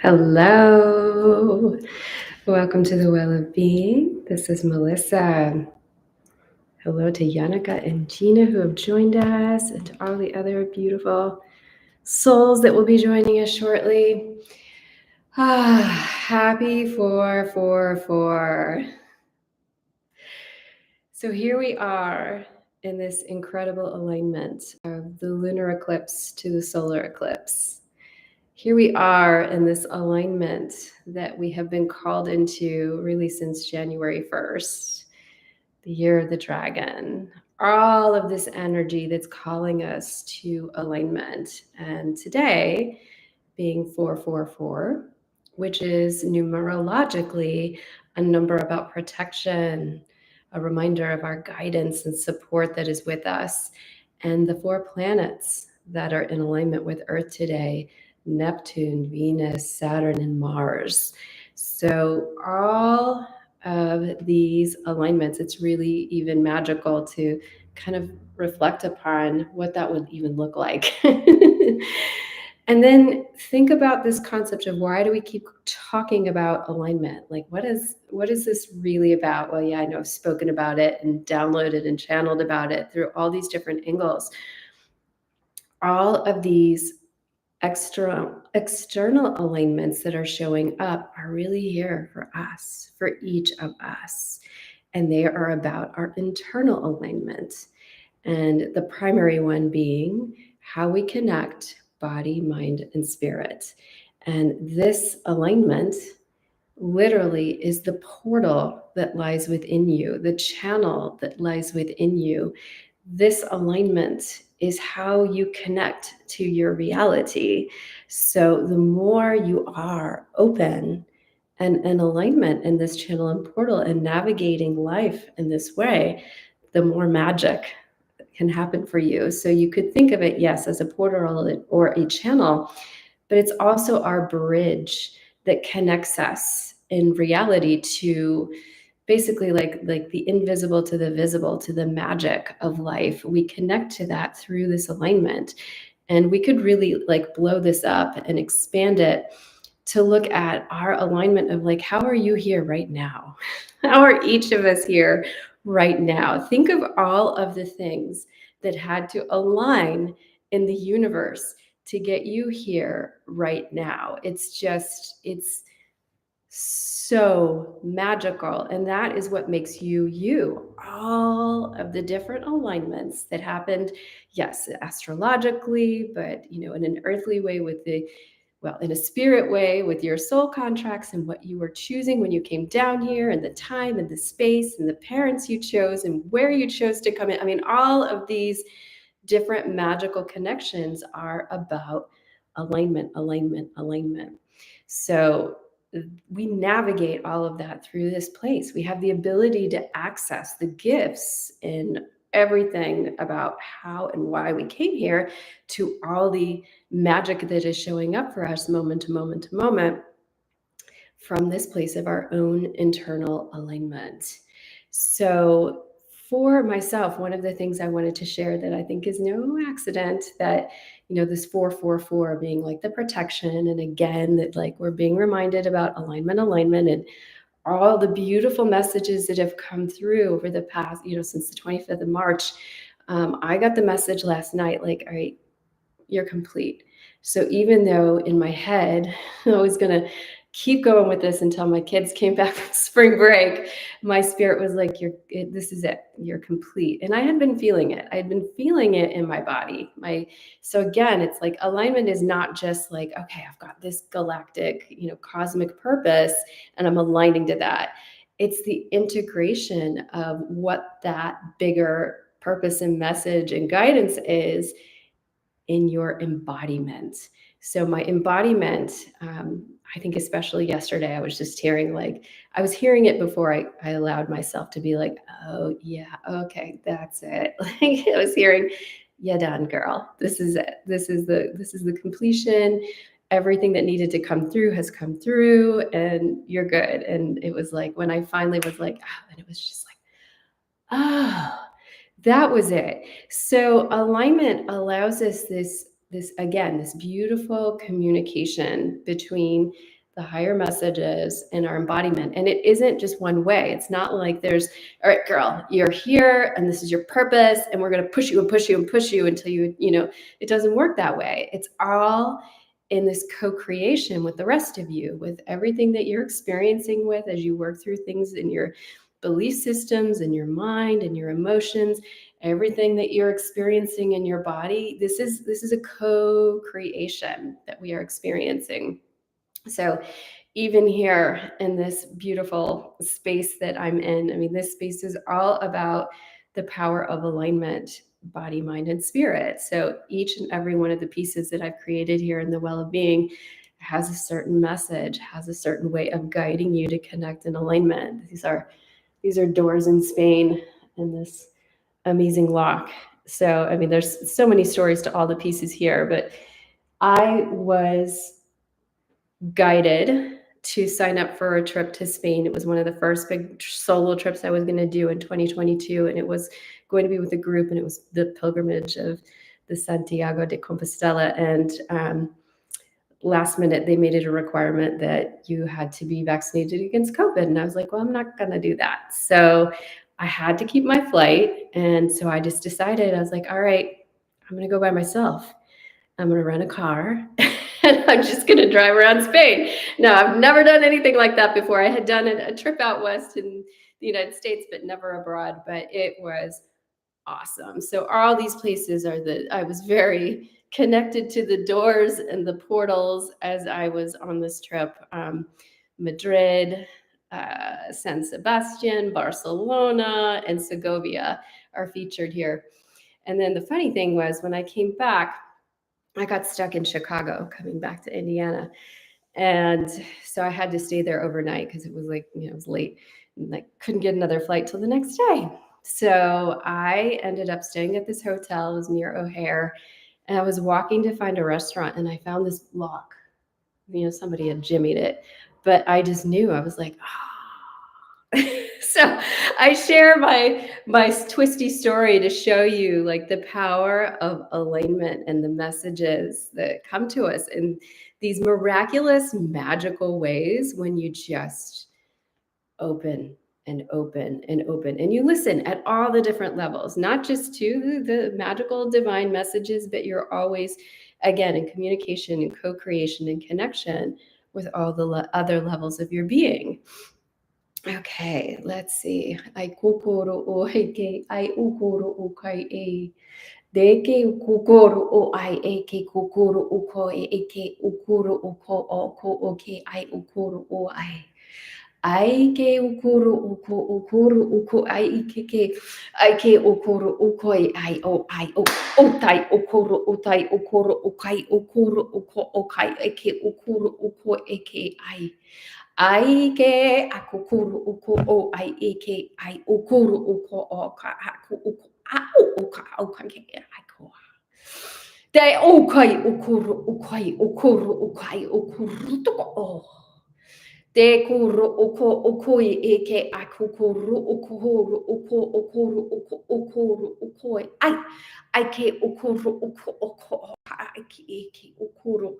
Hello. Welcome to the Well of Being. This is Melissa. Hello to Yannicka and Gina who have joined us, and to all the other beautiful souls that will be joining us shortly. Happy 444. So here we are in this incredible alignment of the lunar eclipse to the solar eclipse. Here we are in this alignment that we have been called into really since January 1st, the year of the dragon. All of this energy that's calling us to alignment. And today, being 444, which is numerologically a number about protection, a reminder of our guidance and support that is with us, and the 4 planets that are in alignment with Earth today: Neptune, Venus, Saturn, and Mars. So all of these alignments, it's really even magical to kind of reflect upon what that would even look like. And then think about this concept of, why do we keep talking about alignment? Like, what is this really about? Well, yeah, I know I've spoken about it and downloaded and channeled about it through all these different angles. All of these external alignments that are showing up are really here for us, for each of us. And they are about our internal alignment. And the primary one being how we connect body, mind, and spirit. And this alignment literally is the portal that lies within you, the channel that lies within you. This alignment is how you connect to your reality. So the more you are open and in alignment in this channel and portal and navigating life in this way, the more magic can happen for you. So you could think of it, yes, as a portal or a channel, but it's also our bridge that connects us in reality to basically like the invisible to the visible, to the magic of life. We connect to that through this alignment. And we could really like blow this up and expand it to look at our alignment of like, how are you here right now? How are each of us here right now? Think of all of the things that had to align in the universe to get you here right now. It's so magical. And that is what makes you you. All of the different alignments that happened, yes, astrologically, but in an earthly way in a spirit way with your soul contracts and what you were choosing when you came down here, and the time and the space and the parents you chose and where you chose to come in. I mean, all of these different magical connections are about alignment, alignment, alignment. So we navigate all of that through this place. We have the ability to access the gifts in everything about how and why we came here, to all the magic that is showing up for us moment to moment to moment, from this place of our own internal alignment. So for myself, one of the things I wanted to share that I think is no accident, that this 444 being like the protection, and again that like we're being reminded about alignment, and all the beautiful messages that have come through over the past, since the 25th of March. I got the message last night, like, all right, you're complete. So even though in my head I was going to keep going with this until my kids came back from spring break, my spirit was like, this is it, you're complete. And I had been feeling it. I had been feeling it in my body. So again, it's like alignment is not just like, okay, I've got this galactic, cosmic purpose and I'm aligning to that. It's the integration of what that bigger purpose and message and guidance is in your embodiment. So my embodiment, I think especially yesterday, I was just hearing, like, I was hearing it before I allowed myself to be like, oh yeah, okay, that's it. Like I was hearing, yeah, done, girl. This is it. This is the completion. Everything that needed to come through has come through, and you're good. And it was like when I finally was like, and it was just like, oh, that was it. So alignment allows us this this beautiful communication between the higher messages and our embodiment. And it isn't just one way. It's not like there's, all right, girl, you're here and this is your purpose and we're going to push you and push you and push you until it doesn't work that way. It's all in this co-creation with the rest of you, with everything that you're experiencing with as you work through things in your belief systems and your mind and your emotions, everything that you're experiencing in your body. This is a co-creation that we are experiencing. So even here in this beautiful space that I'm in, I mean, this space is all about the power of alignment, body, mind, and spirit. So each and every one of the pieces that I've created here in the Well of Being has a certain message, has a certain way of guiding you to connect in alignment. These are doors in Spain in this amazing lock. So, I mean, there's so many stories to all the pieces here, but I was guided to sign up for a trip to Spain. It was one of the first big solo trips I was going to do in 2022, and it was going to be with a group, and it was the pilgrimage of the Santiago de Compostela. And last minute, they made it a requirement that you had to be vaccinated against COVID. And I was like, well, I'm not going to do that. So I had to keep my flight. And so I just decided, I was like, all right, I'm going to go by myself. I'm going to rent a car and I'm just going to drive around Spain. No, I've never done anything like that before. I had done a trip out west in the United States, but never abroad. But it was awesome. So all these places I was very connected to the doors and the portals as I was on this trip. Madrid, San Sebastian, Barcelona, and Segovia are featured here. And then the funny thing was when I came back, I got stuck in Chicago coming back to Indiana. And so I had to stay there overnight because it was like, it was late and I couldn't get another flight till the next day. So I ended up staying at this hotel. It was near O'Hare. And I was walking to find a restaurant and I found this lock. Somebody had jimmied it, but I just knew. I was like, So I share my twisty story to show you like the power of alignment and the messages that come to us in these miraculous, magical ways when you just open and open and open and you listen at all the different levels, not just to the magical divine messages, but you're always, again, in communication and co-creation and connection with all the other levels of your being. Okay, let's see. Ai kukuru o heke, ai ukuru o kai e. De ke kukuru o ai e ke kukuru o ko e ke ukuru o ko o ke ai ukuru o ai. Ai ke ukuru uku ai ai ke ukuru ukoi ai o tai ukuru ukai ukuru uko o kai e ke ukuru uko e ke ai. Ai ke akukuru uko o ai eke ai ukuru uko o ka haku uko au uka au ka ke ai ko. Te o kai ukuru ukai ukuru to o. Te kuru uko ukoi eke akukuru ukuru uko ukuru ukoi ai ke ukuru uko ai ke eke ukuru.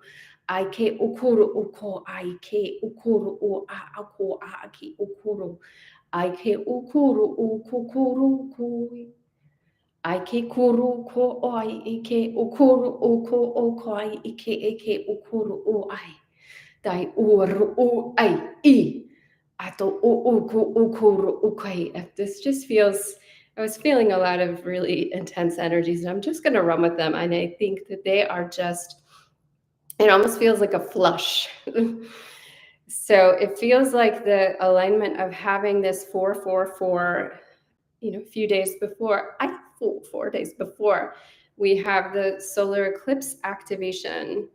Ai ke ukuru uko ai ke ukuru o a ako a ke ukuru. Ai ke ukuru ukukuru kui. Ai ke kuru ko ai ike ukuru uko o kai ike eke ukuru o ai. Dai uru o ai I. Ato o uku ukuru ukai. This just feels, I was feeling a lot of really intense energies and I'm just going to run with them. And I think that they are just, it almost feels like a flush. So it feels like the alignment of having this 444, a few days before, 4 days before we have the solar eclipse activation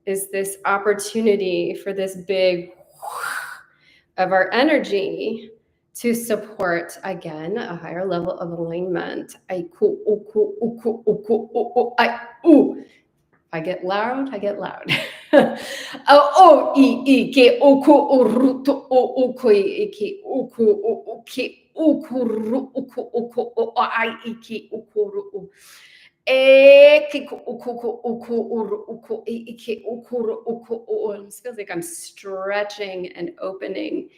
is this opportunity for this big of our energy to support, again, a higher level of alignment. I get loud, I get loud. O I ke oku uruto o ukoi ke uku ke ukuru uku o ai ke ukuru. It feels like I'm stretching and opening.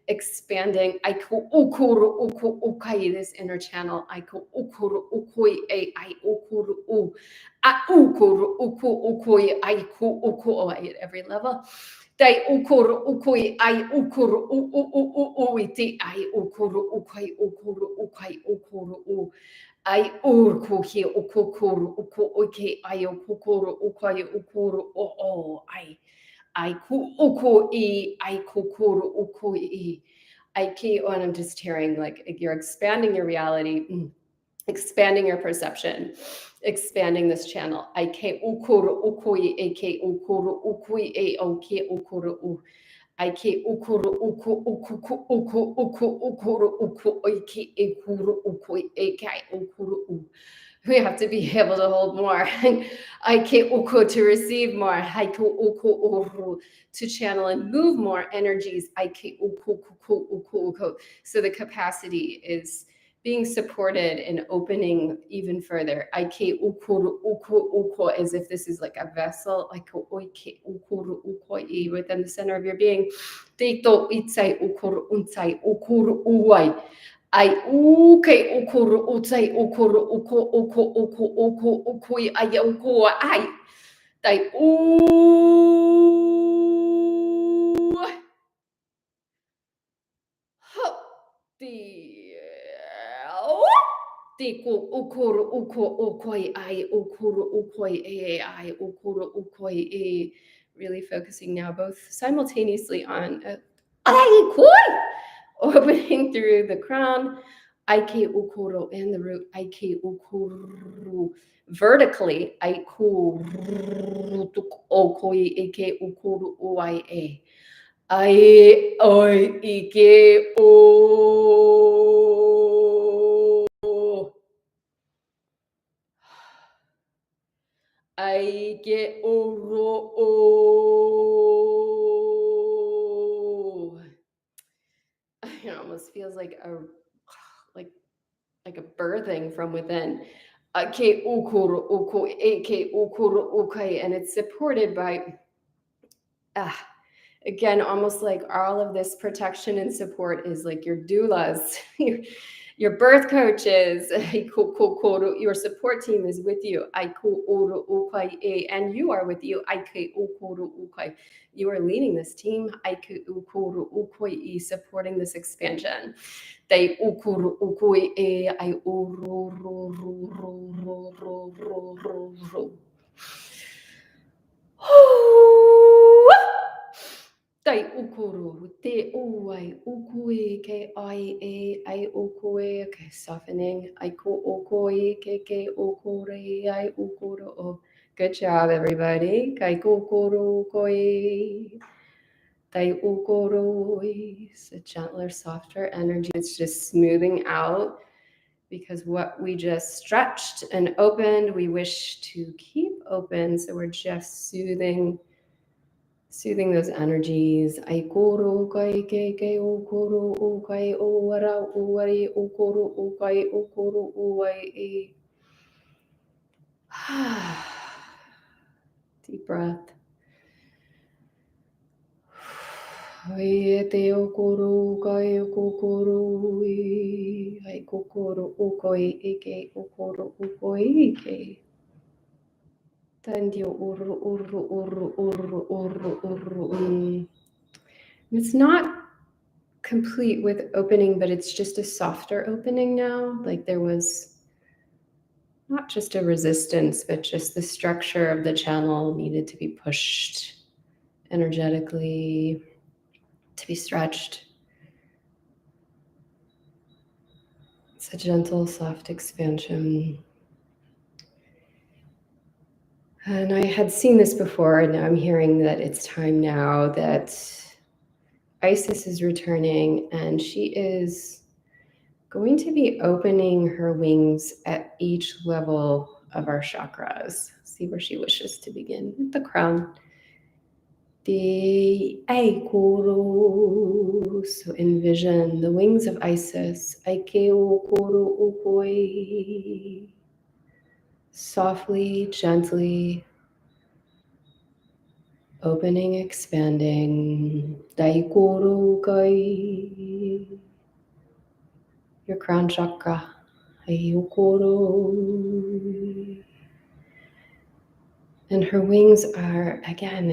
Expanding. This inner channel. At every level. Dai ukuru ukui ai ukuru u u u u u iti ai ukuru ukai ukuru ukai ukuru u ai urku hi ukukuru uku uki ai ukuru ukai ukuru o ai ku uku I kukuru uku I ki and I'm just hearing like you're expanding your reality, expanding your perception, expanding this channel. I ke ukuru ukui e ke ukuru ukui e o ke ukuru u. I ke ukuru uku uku uku uku ukuru uku oiki e kuru uku e kai ukuru u. We have to be able to hold more. I ke uku to receive more. I ke uku uru to channel and move more energies. I ke uku uku uku uku. So the capacity is being supported and opening even further. I ke ukuru uku uku, as if this is like a vessel. I ke oike ukuru uku within the center of your being. Teito itsai ukuru unsai ukuru uwai. I uke ukuru utsai ukuru uku uku uku uku uku I uku I. Dai u. Tiku ukuru uku ukoi I ukuru ukoi I ukuru ukoi e. Really focusing now both simultaneously on opening through the crown, Aike ukuru, and the root, Aike ukuru. Vertically, Aikuru okoi ike ukuru uai e. Ai oi ike o. Aike oro o. It almost feels like a birthing from within. Ke ukuru uku eke ukuru ukai, and it's supported by again, almost like all of this protection and support is like your doulas, your birth coaches, your support team is with you. And you are with you. You are leading this team, supporting this expansion. They ukuru ukui e I uru ru ru ru ru ru ru ru. Tai ukuru te uai ukui ke ai ukui. Okay, softening. I ku ukui ke ukuri I ukuru. Oh, good job, everybody. Kai ukuru koi. Tai ukuru. It's a gentler, softer energy. It's just smoothing out, because what we just stretched and opened, we wish to keep open. So we're just soothing those energies. Aikuru kai ke ukuru ukai uara uari ukuru ukai ukuru uai. Deep breath. Te ukuru kai ukuru ai ukuru ukoi ike ukuru ukoi ike. It's not complete with opening, but it's just a softer opening now. Like there was not just a resistance, but just the structure of the channel needed to be pushed energetically, to be stretched. It's a gentle, soft expansion. And I had seen this before, and now I'm hearing that it's time now that Isis is returning, and she is going to be opening her wings at each level of our chakras. See where she wishes to begin. At the crown. The Aikoro. So envision the wings of Isis. Aikeo koro ukoi. Softly, gently opening, expanding. Daikoro kai. Your crown chakra. Ayokoro. And her wings are, again,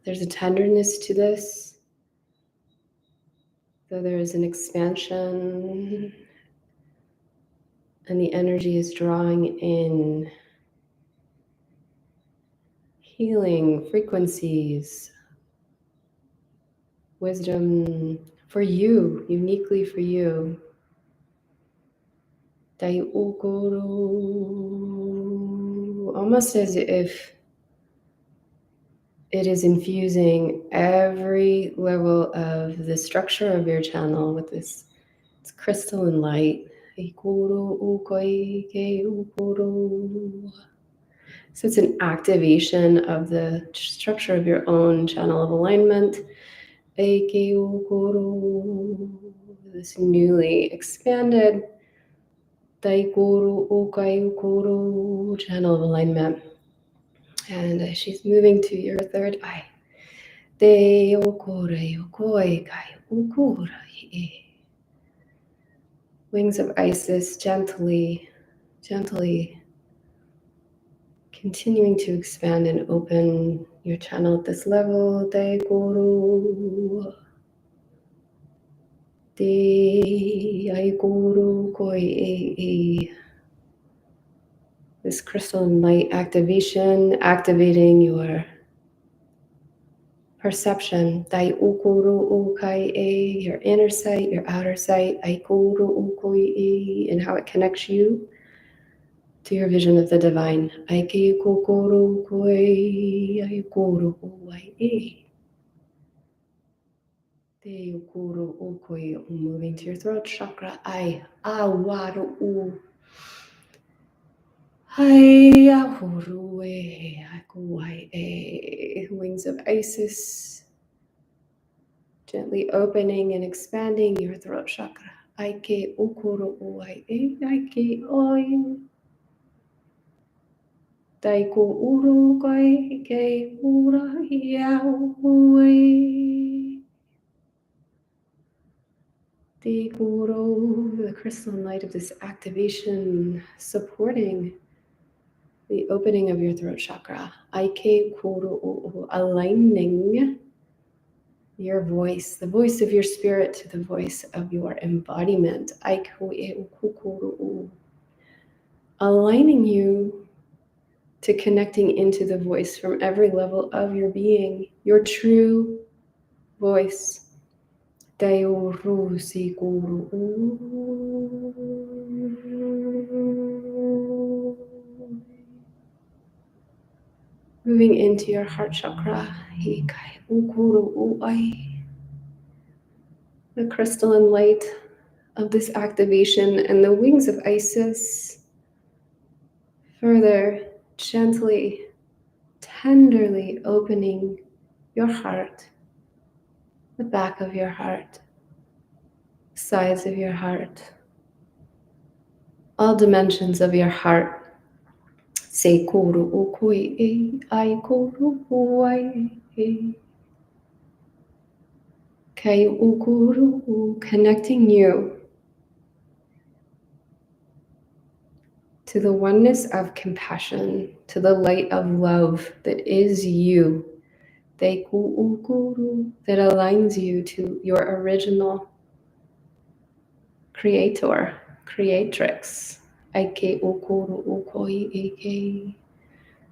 there's a tenderness to this. So there is an expansion, and the energy is drawing in healing frequencies, wisdom for you, uniquely for you. Daiokoro, almost as if it is infusing every level of the structure of your channel with this crystalline light. So it's an activation of the structure of your own channel of alignment. This newly expanded channel of alignment. And she's moving to your third eye. Wings of Isis, gently, gently continuing to expand and open your channel at this level. This crystalline light activation, activating your perception, your inner sight, your outer sight, and how it connects you to your vision of the divine. Moving to your throat chakra. Wings of Isis, gently opening and expanding your throat chakra. Daiko uru kai ke ura yaoi. The crystalline light of this activation supporting the opening of your throat chakra. Aligning your voice, the voice of your spirit, to the voice of your embodiment. Aligning you to connecting into the voice from every level of your being, your true voice. Moving into your heart chakra. The crystalline light of this activation and the wings of Isis further gently, tenderly opening your heart, the back of your heart, sides of your heart, all dimensions of your heart. Say kuru ukoi ai kuru uai kai ukuru, connecting you to the oneness of compassion, to the light of love that is you. That aligns you to your original creator, creatrix. Aike okoro okoi eke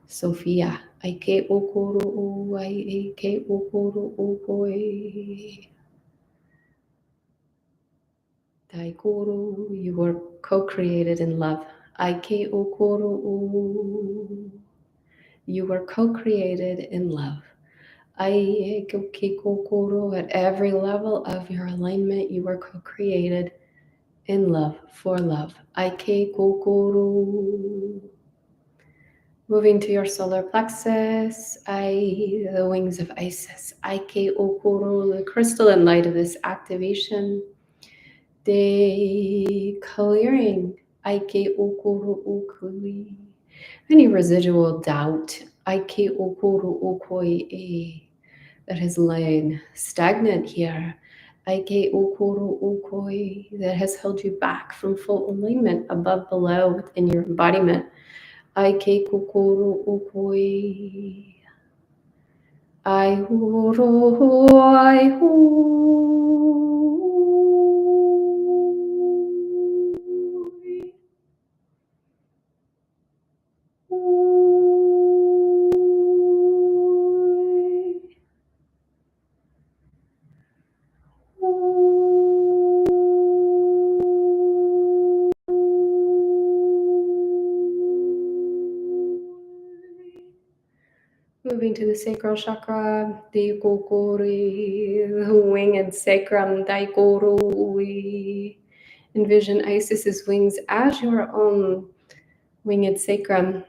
Sophia. Aike okoro oai eke okoro okoi. Daikoro, you were co-created in love. Aike okoro o. You were co-created in love. At every level of your alignment, you were co-created in love, for love. Moving to your solar plexus, the wings of Isis, Aike Okoro, the crystalline light of this activation, de clearing, Aike Okoro Okui, any residual doubt, Aike Okoro Okoi, that has lain stagnant here, Aike Okoro Okoi, that has held you back from full alignment above, below, within your embodiment. Aike kokoro okoi. Ai huro ai hu. Moving to the sacral chakra, Daikokori, the wing and sacrum, Daikoroi. Envision Isis's wings as your own winged sacrum.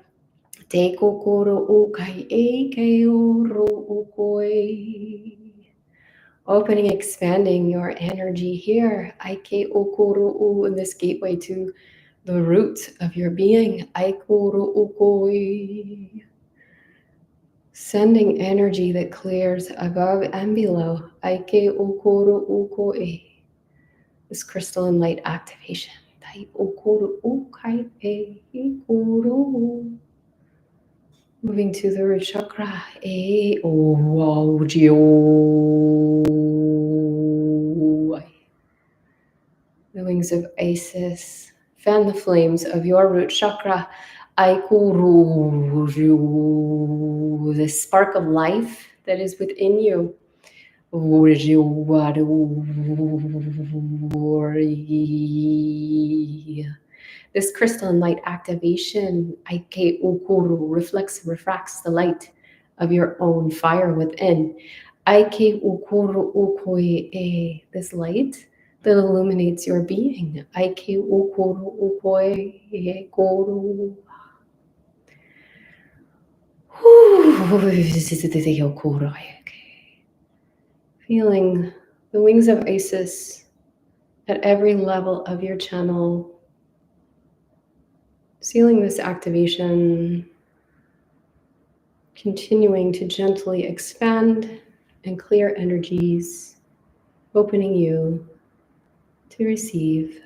Daikokoro okai eikeoro okoi. Opening, expanding your energy here. Aike okoro in this gateway to the root of your being. Aikoro okoi. Sending energy that clears above and below. Aike okoro okoi. This crystalline light activation. Tai okoro okai e ikoro. Moving to the root chakra. E o jio. The wings of Isis. Fan the flames of your root chakra. Aikuru, the spark of life that is within you. This crystalline light activation, Aike Ukuru, refracts the light of your own fire within. Aike Ukuru Ukoi, this light that illuminates your being. Aike Ukuru Ukoi Koru. Feeling the wings of Isis at every level of your channel. Sealing this activation, continuing to gently expand and clear energies, opening you to receive.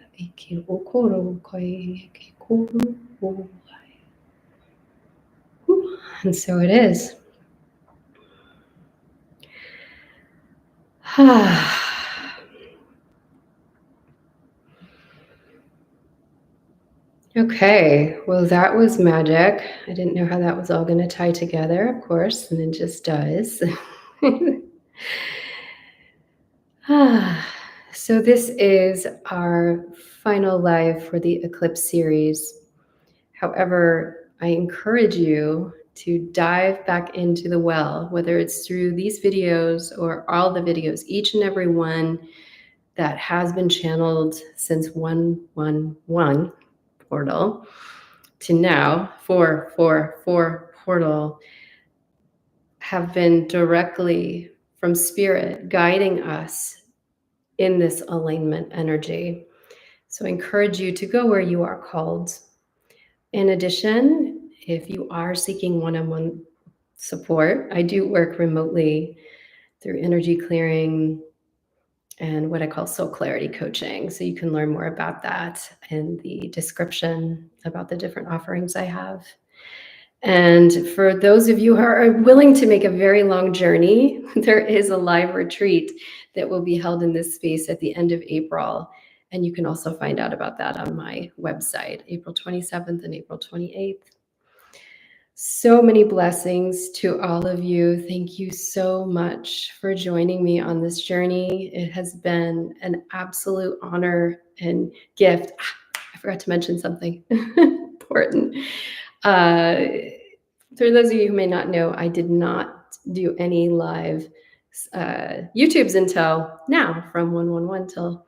And so it is. Okay, well, that was magic. I didn't know how that was all going to tie together, of course, and it just does. So this is our final live for the Eclipse series. However, I encourage you to dive back into the well, whether it's through these videos or all the videos, each and every one that has been channeled since 111 portal to now 444 portal have been directly from spirit guiding us in this alignment energy. So I encourage you to go where you are called. In addition, if you are seeking one-on-one support, I do work remotely through energy clearing and what I call soul clarity coaching. So you can learn more about that in the description about the different offerings I have. And for those of you who are willing to make a very long journey, there is a live retreat that will be held in this space at the end of April. And you can also find out about that on my website, April 27th and April 28th. So many blessings to all of you. Thank you so much for joining me on this journey. It has been an absolute honor and gift. I forgot to mention something important. For those of you who may not know, I did not do any live YouTubes until now, from 111 till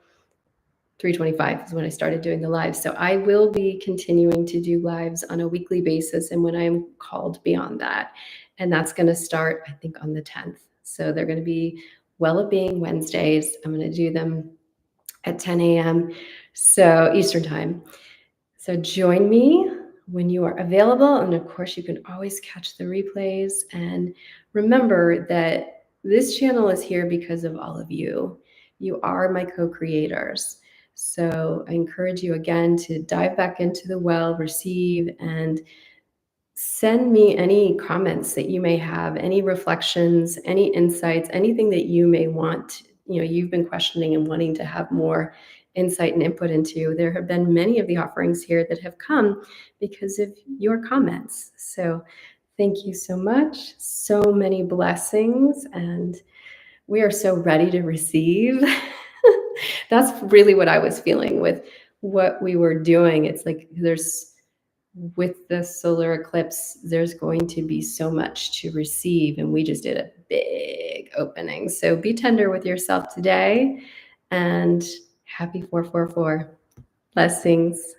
3:25 is when I started doing the lives. So I will be continuing to do lives on a weekly basis and when I'm called beyond that. And that's going to start, I think, on the 10th. So they're going to be Well-Being Wednesdays. I'm going to do them at 10 a.m. So Eastern time. So join me when you are available. And of course, you can always catch the replays. And remember that this channel is here because of all of you. You are my co-creators. So I encourage you again to dive back into the well, receive, and send me any comments that you may have, any reflections, any insights, anything that you may want, you've been questioning and wanting to have more insight and input into. There have been many of the offerings here that have come because of your comments. So thank you so much. So many blessings, and we are so ready to receive. That's really what I was feeling with what we were doing. It's like with the solar eclipse, there's going to be so much to receive, and we just did a big opening. So be tender with yourself today, and happy 444. Blessings.